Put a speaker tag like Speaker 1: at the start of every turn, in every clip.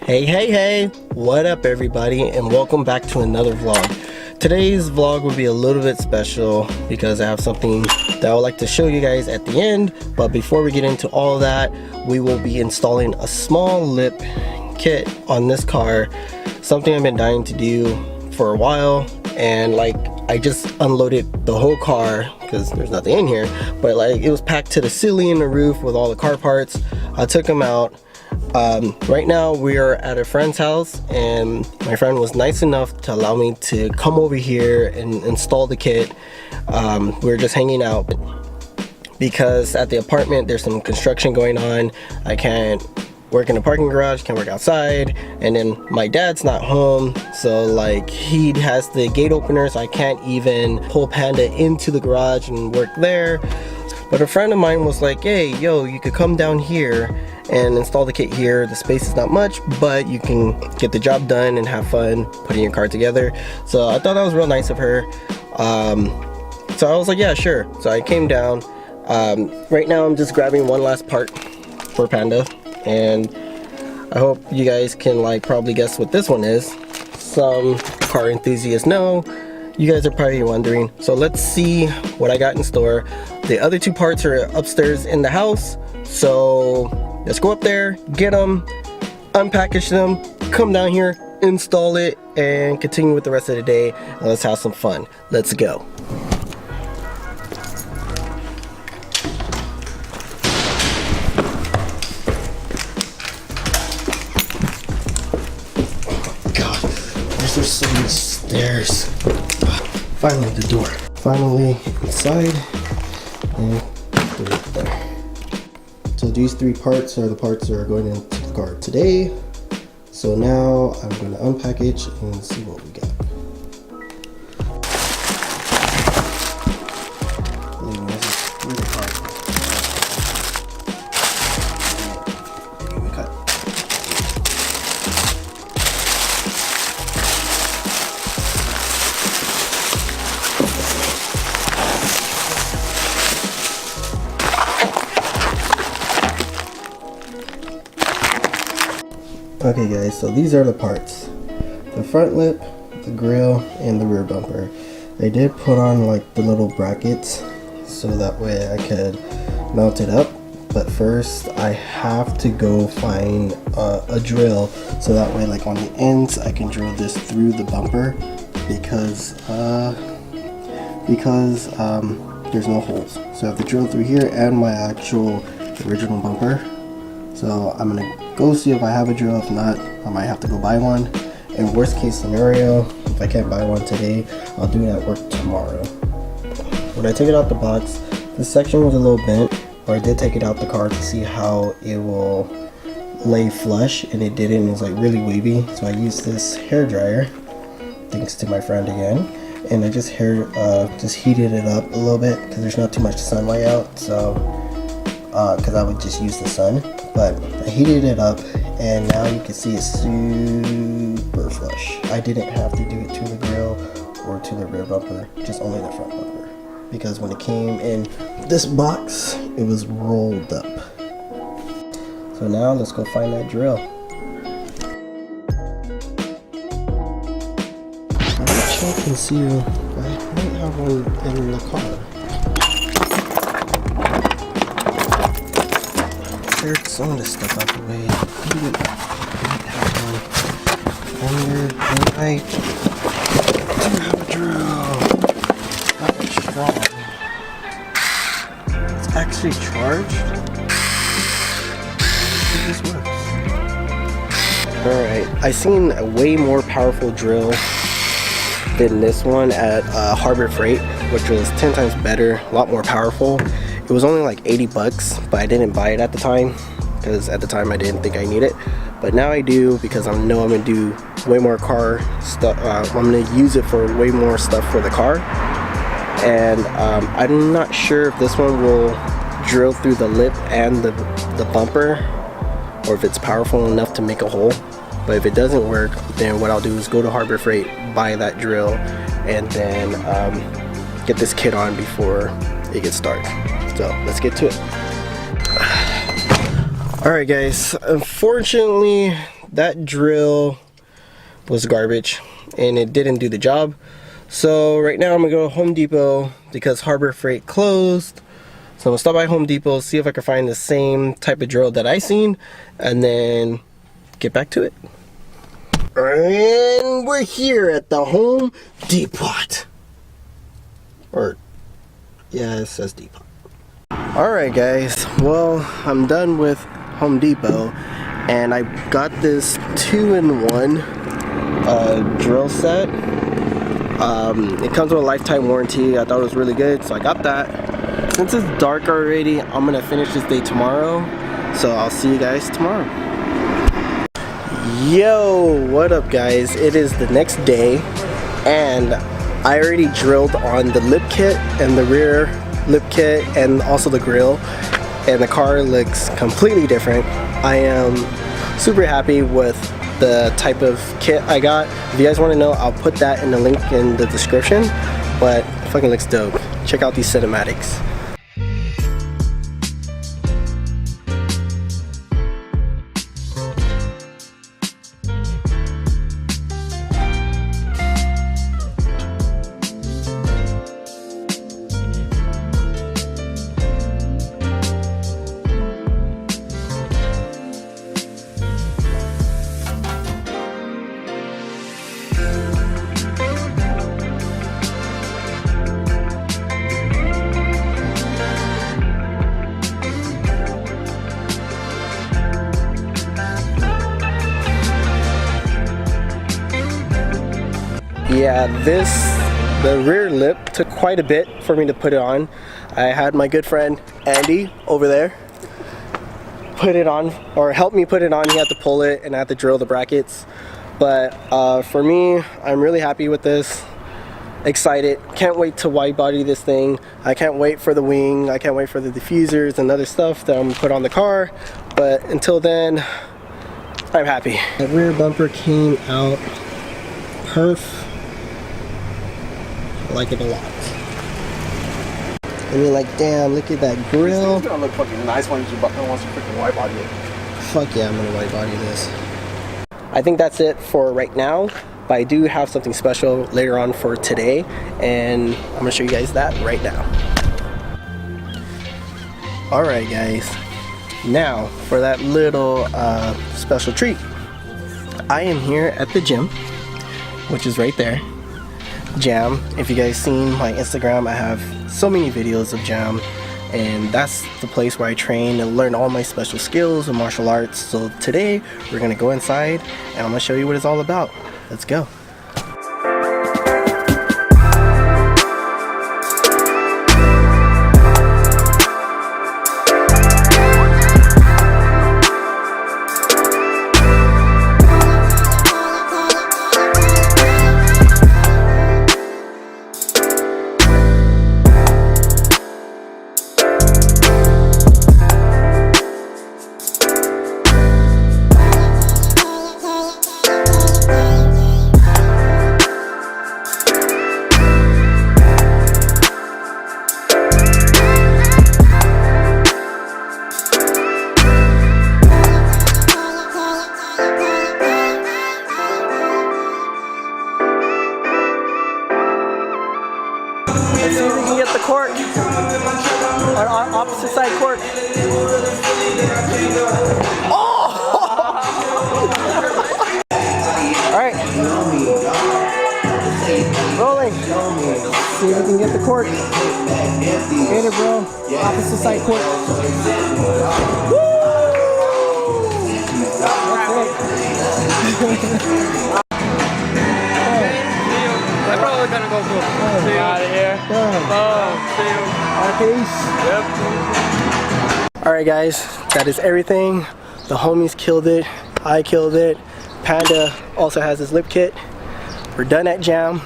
Speaker 1: Hey, what up everybody, and welcome back to another vlog. Today's vlog will be a little bit special because I have something that I would like to show you guys at the end. But before we get into all of that, we will be installing a small lip kit on this car, something I've been dying to do for a while. And like, I just unloaded the whole car because there's nothing in here, but like it was packed to the ceiling and the roof with all the car parts. I took them out. Right now we are at a friend's house, and my friend was nice enough to allow me to come over here and install the kit. We were just hanging out because at the apartment there's some construction going on. I can't work in the parking garage, can't work outside, and then my dad's not home, so like he has the gate opener, so I can't even pull Panda into the garage and work there. But a friend of mine was like, hey, yo, you could come down here and install the kit here. The space is not much, but you can get the job done and have fun putting your car together. So I thought that was real nice of her. So I was like, yeah, sure. So I came down. Right now I'm just grabbing one last part for Panda, and I hope you guys can like probably guess what this one is. Some car enthusiasts know. You guys are probably wondering. So let's see what I got in store. The other two parts are upstairs in the house, so let's go up there, get them, unpackage them, come down here, install it, and continue with the rest of the day. And let's have some fun. Let's go. Oh God, there's just so many stairs. Finally the door. Finally inside, and put it there. So these three parts are the parts that are going into the car today. So now I'm going to unpackage and see what we got. This is really hard. We cut. Okay guys, so these are the parts. The front lip, the grill, and the rear bumper. They did put on like the little brackets so that way I could mount it up. But first I have to go find a drill so that way like on the ends I can drill this through the bumper because there's no holes. So I have to drill through here and my actual original bumper. So I'm gonna go see if I have a drill. If not, I might have to go buy one. In worst case scenario, if I can't buy one today, I'll do it at work tomorrow. When I took it out the box, this section was a little bent, or I did take it out the car to see how it will lay flush, and it didn't. It was like really wavy, so I used this hair dryer, thanks to my friend again, and I just heated it up a little bit because there's not too much sunlight out, so because I would just use the sun. But I heated it up, and now you can see it's super flush. I didn't have to do it to the grill or to the rear bumper, just only the front bumper, because when it came in this box it was rolled up. So now let's go find that drill. Let me check and see. I might have one in the car. Cleared some of this stuff out the way. I might have one. And I do have a drill. Not strong. It's actually charged. This works. Alright, I seen a way more powerful drill than this one at Harbor Freight, which was 10 times better, a lot more powerful. It was only like 80 bucks, but I didn't buy it at the time because at the time I didn't think I need it. But now I do because I know I'm gonna do way more car stuff. I'm gonna use it for way more stuff for the car. And I'm not sure if this one will drill through the lip and the bumper, or if it's powerful enough to make a hole. But if it doesn't work, then what I'll do is go to Harbor Freight, buy that drill, and then get this kit on before it gets dark. So let's get to it. Alright guys, unfortunately that drill was garbage and it didn't do the job. So right now I'm gonna go to Home Depot because Harbor Freight closed. So I'm gonna stop by Home Depot, see if I can find the same type of drill that I seen, and then get back to it. And we're here at the Home Depot. Or, yeah, it says Depot. Alright guys, well, I'm done with Home Depot, and I got this 2-in-1 drill set. It comes with a lifetime warranty. I thought it was really good, so I got that. Since it's dark already, I'm gonna finish this day tomorrow, so I'll see you guys tomorrow. Yo, what up guys? It is the next day, and I already drilled on the lip kit and the rear lip kit and also the grill, and the car looks completely different. I am super happy with the type of kit I got. If you guys want to know, I'll put that in the link in the description, but it fucking looks dope. Check out these cinematics. Yeah, the rear lip took quite a bit for me to put it on. I had my good friend Andy over there put it on, or help me put it on. He had to pull it and I had to drill the brackets. But for me, I'm really happy with this. Excited, can't wait to wide body this thing. I can't wait for the wing, I can't wait for the diffusers and other stuff that I'm gonna put on the car. But until then, I'm happy. The rear bumper came out perf. I like it a lot. I mean, like, damn, look at that grill.
Speaker 2: It's gonna look fucking nice once you freaking wide body it.
Speaker 1: Fuck yeah, I'm gonna wide body this. I think that's it for right now, but I do have something special later on for today, and I'm gonna show you guys that right now. Alright guys, now for that little special treat. I am here at the gym, which is right there. Jam. If you guys seen my Instagram, I have so many videos of Jam, and that's the place where I train and learn all my special skills and martial arts. So today we're gonna go inside and I'm gonna show you what it's all about. Let's go. Let's see if we can get the cork. On opposite side cork. Oh! Alright. Rolling. See if we can get the cork. Get it, bro. Opposite side cork. Woo! That's it.
Speaker 2: I'm probably gonna go cool. See you out of here. See you.
Speaker 1: Peace. Yep. Alright guys, that is everything. The homies killed it. I killed it. Panda also has his lip kit. We're done at Jam.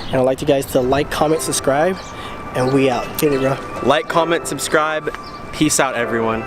Speaker 1: And I'd like you guys to like, comment, subscribe. And we out. Get it, bro.
Speaker 3: Like, comment, subscribe. Peace out, everyone.